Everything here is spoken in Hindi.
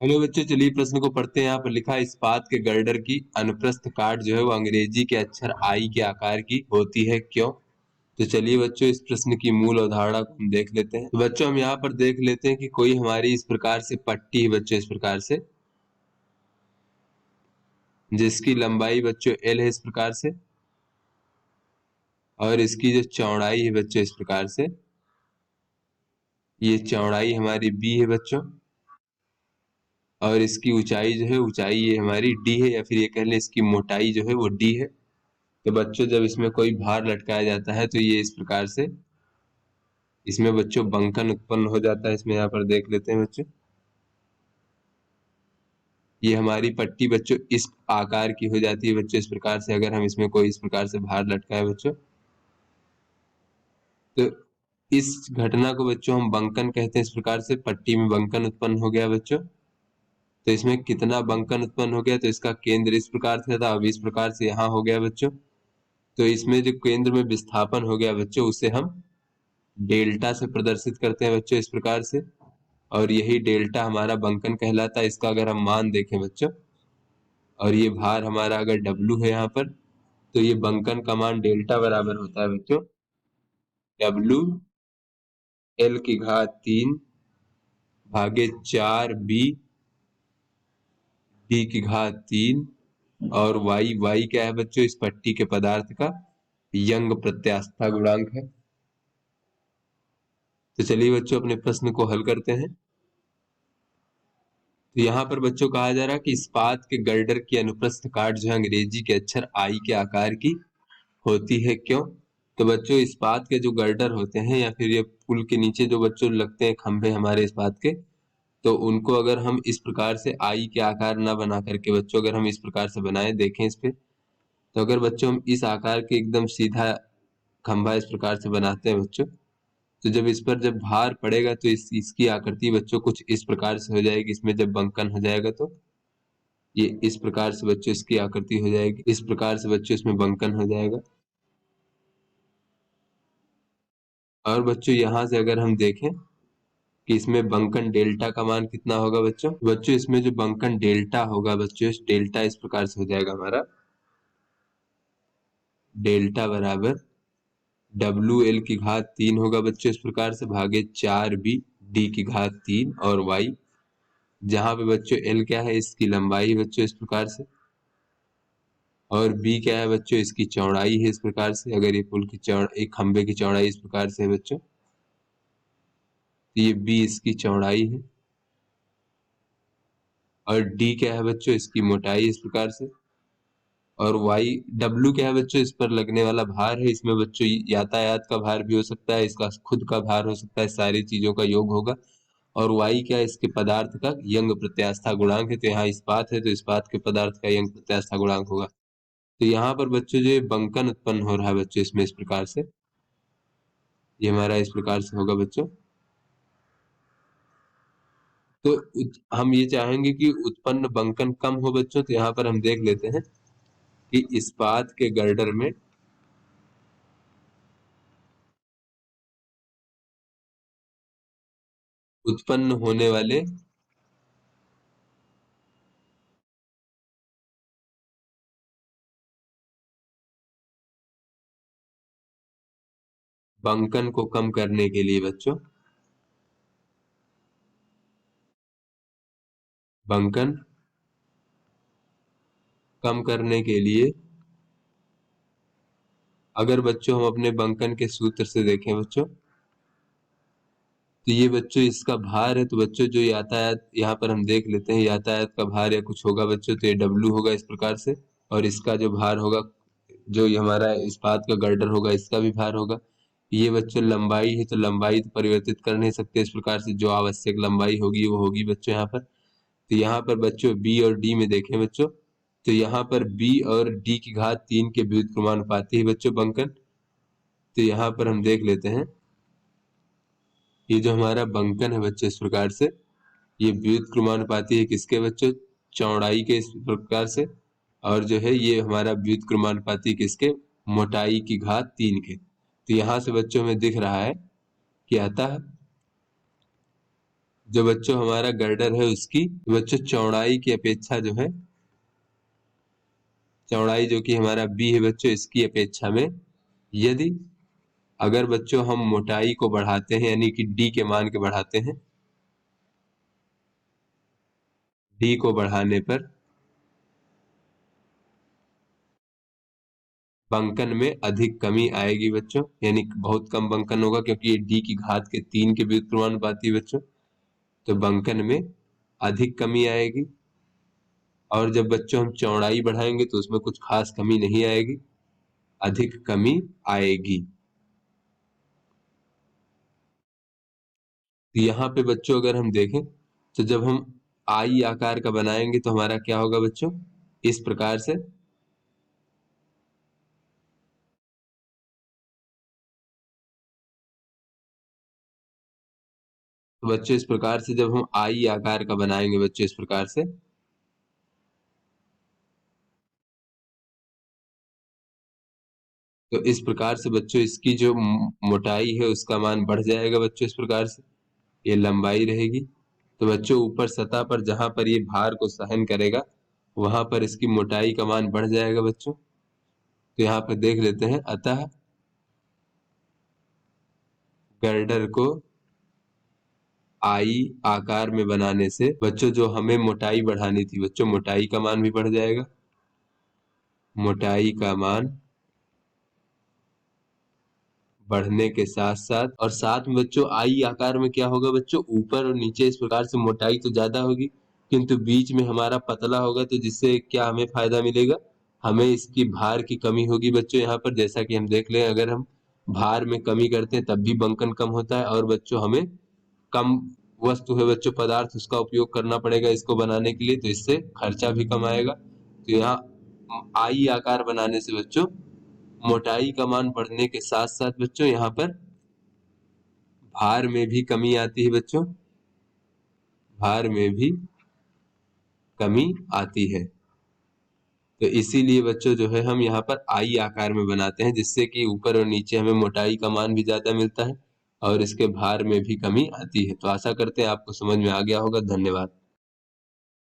हेलो बच्चों, चलिए प्रश्न को पढ़ते हैं। यहाँ पर लिखा है इस्पात के गर्डर की अनुप्रस्थ काट जो है वो अंग्रेजी के अक्षर आई के आकार की होती है, क्यों? तो चलिए बच्चों, इस प्रश्न की मूल अवधारणा को हम देख लेते हैं। तो बच्चों हम यहाँ पर देख लेते हैं कि कोई हमारी इस प्रकार से पट्टी है बच्चों, इस प्रकार से, जिसकी लंबाई बच्चों एल है इस प्रकार से, और इसकी जो चौड़ाई है बच्चों इस प्रकार से, ये चौड़ाई हमारी बी है बच्चों, और इसकी ऊंचाई जो है, ऊंचाई ये हमारी डी है, या फिर ये कह लें इसकी मोटाई जो है वो डी है। तो बच्चों जब इसमें कोई भार लटकाया जाता है तो ये इस प्रकार से इसमें बच्चों बंकन उत्पन्न हो जाता है। इसमें यहाँ पर देख लेते हैं बच्चों, ये हमारी पट्टी बच्चों इस आकार की हो जाती है बच्चों, इस प्रकार से। अगर हम इसमें कोई इस प्रकार से भार लटकाए बच्चों, तो इस घटना को बच्चों हम बंकन कहते हैं। इस प्रकार से पट्टी में बंकन उत्पन्न हो गया बच्चों। तो इसमें कितना बंकन उत्पन्न हो गया, तो इसका केंद्र इस प्रकार से था, अब इस प्रकार से यहाँ हो गया बच्चों। तो इसमें जो केंद्र में विस्थापन हो गया बच्चों, उसे हम डेल्टा से प्रदर्शित करते हैं बच्चों, इस प्रकार से। और यही डेल्टा हमारा बंकन कहलाता है। इसका अगर हम मान देखें बच्चों, और ये भार हमारा अगर डब्लू है यहाँ पर, तो ये बंकन का मान डेल्टा बराबर होता है बच्चों डब्लू एल की घात 3 भागे 4 बी डी की घात 3, और वाई, वाई क्या है बच्चों, इस पट्टी के पदार्थ का यंग प्रत्यास्था गुणांक है। तो चलिए बच्चों अपने प्रश्न को हल करते हैं। तो यहाँ पर बच्चों कहा जा रहा है कि इस्पात के गर्डर की अनुप्रस्थ काट जो है अंग्रेजी के अक्षर आई के आकार की होती है, क्यों? तो बच्चों इस्पात के जो गर्डर होते हैं, या फिर ये पुल के नीचे जो बच्चों लगते हैं खंभे हमारे इस्पात के, तो उनको अगर हम इस प्रकार से आई के आकार ना बना करके बच्चों, अगर हम इस प्रकार से बनाए, देखें इस पे, तो अगर बच्चों हम इस आकार के एकदम सीधा खंभा इस प्रकार से बनाते हैं बच्चों, तो जब इस पर जब भार पड़ेगा तो इसकी आकृति बच्चों कुछ इस प्रकार से हो जाएगी। इसमें जब बंकन हो जाएगा तो ये इस प्रकार से बच्चों इसकी आकृति हो जाएगी, इस प्रकार से बच्चों इसमें बंकन हो जाएगा। और बच्चों यहाँ से अगर हम देखें कि इसमें बंकन डेल्टा का मान कितना होगा बच्चों, बच्चों इसमें जो बंकन डेल्टा होगा बच्चों, इस डेल्टा इस प्रकार से हो जाएगा हमारा डेल्टा बराबर डब्लू एल की घात 3 होगा बच्चों इस प्रकार से, भागे 4 बी डी की घात 3 और वाई, जहां पे बच्चों एल क्या है, इसकी लंबाई बच्चों इस प्रकार से, और बी क्या है बच्चों, इसकी चौड़ाई है इस प्रकार से। अगर ये पुल की एक खंबे की चौड़ाई इस प्रकार से है बच्चों, तो ये बी इसकी चौड़ाई है, और डी क्या है बच्चों, इसकी मोटाई इस प्रकार से, और वाई डब्लू क्या है बच्चों, इस पर लगने वाला भार है। इसमें बच्चों यातायात का भार भी हो सकता है, इसका खुद का भार हो सकता है, सारी चीजों का योग होगा। और वाई क्या है, इसके पदार्थ का यंग प्रत्यास्था गुणांक है। तो यहाँ इस्पात है, तो इस्पात के पदार्थ का यंग प्रत्यास्था गुणांक होगा। तो यहाँ पर बच्चों जो बंकन उत्पन्न हो रहा है बच्चों इसमें इस प्रकार से, ये हमारा इस प्रकार से होगा बच्चों। तो हम ये चाहेंगे कि उत्पन्न बंकन कम हो बच्चों, तो यहाँ पर हम देख लेते हैं कि इस्पात के गर्डर में उत्पन्न होने वाले बंकन को कम करने के लिए बच्चों, बंकन कम करने के लिए, अगर बच्चों हम अपने बंकन के सूत्र से देखें बच्चों, तो ये बच्चों इसका भार है। तो बच्चों जो यातायात यहाँ पर हम देख लेते हैं, यातायात का भार या कुछ होगा बच्चों, तो ये डब्लू होगा इस प्रकार से, और इसका जो भार होगा, जो ये हमारा इस्पात का गर्डर होगा, इसका भी भार होगा। ये बच्चों लंबाई है, तो लंबाई तो परिवर्तित कर नहीं सकते, इस प्रकार से जो आवश्यक लंबाई होगी वो होगी बच्चों यहाँ पर। तो यहाँ पर बच्चों बी और डी में देखें बच्चों, तो यहाँ पर बी और डी की घात 3 के व्युत्क्रमानुपाती है बच्चों बंकन। तो यहाँ पर हम देख लेते हैं, ये जो हमारा बंकन है बच्चों इस प्रकार से, ये व्युत्क्रमानुपाती है किसके बच्चों, चौड़ाई के, इस प्रकार से। और जो है ये हमारा व्युत्क्रमानुपाती किसके, मोटाई की घात 3 के। तो यहाँ से बच्चों में दिख रहा है कि अतः जो बच्चों हमारा गर्डर है उसकी बच्चों चौड़ाई की अपेक्षा जो है, चौड़ाई जो कि हमारा बी है बच्चों, इसकी अपेक्षा में यदि अगर बच्चों हम मोटाई को बढ़ाते हैं यानी कि डी के मान के बढ़ाते हैं, डी को बढ़ाने पर बंकन में अधिक कमी आएगी बच्चों, यानी बहुत कम बंकन होगा क्योंकि ये डी की घात के 3 के व्युत्क्रमानुपाती है बच्चों, तो बंकन में अधिक कमी आएगी। और जब बच्चों हम चौड़ाई बढ़ाएंगे तो उसमें कुछ खास कमी नहीं आएगी, अधिक कमी आएगी। तो यहाँ पे बच्चों अगर हम देखें तो जब हम आई आकार का बनाएंगे तो हमारा क्या होगा बच्चों, इस प्रकार से। तो बच्चों इस प्रकार से जब हम आई आकार का बनाएंगे बच्चों इस प्रकार से, तो इस प्रकार से बच्चों इसकी जो मोटाई है उसका मान बढ़ जाएगा बच्चों इस प्रकार से, ये लंबाई रहेगी। तो बच्चों ऊपर सतह पर जहां पर ये भार को सहन करेगा वहां पर इसकी मोटाई का मान बढ़ जाएगा बच्चों। तो यहाँ पर देख लेते हैं, अतः गर्डर को आई आकार में बनाने से बच्चों जो हमें मोटाई बढ़ानी थी बच्चों, मोटाई का मान भी बढ़ जाएगा, मोटाई का मान बढ़ने के साथ साथ, और साथ में बच्चों आई आकार में क्या होगा बच्चों, ऊपर और नीचे इस प्रकार से मोटाई तो ज्यादा होगी किंतु बीच में हमारा पतला होगा, तो जिससे क्या हमें फायदा मिलेगा, हमें इसकी भार की कमी होगी बच्चों। यहाँ पर जैसा कि हम देख लें, अगर हम भार में कमी करते हैं तब भी बंकन कम होता है, और बच्चों हमें कम वस्तु है बच्चों, पदार्थ उसका उपयोग करना पड़ेगा इसको बनाने के लिए, तो इससे खर्चा भी कम आएगा। तो यहाँ आई आकार बनाने से बच्चों मोटाई का मान बढ़ने के साथ साथ बच्चों यहाँ पर भार में भी कमी आती है बच्चों, भार में भी कमी आती है। तो इसीलिए बच्चों जो है हम यहाँ पर आई आकार में बनाते हैं, जिससे कि ऊपर और नीचे हमें मोटाई का मान भी ज्यादा मिलता है और इसके भार में भी कमी आती है। तो आशा करते हैं आपको समझ में आ गया होगा। धन्यवाद।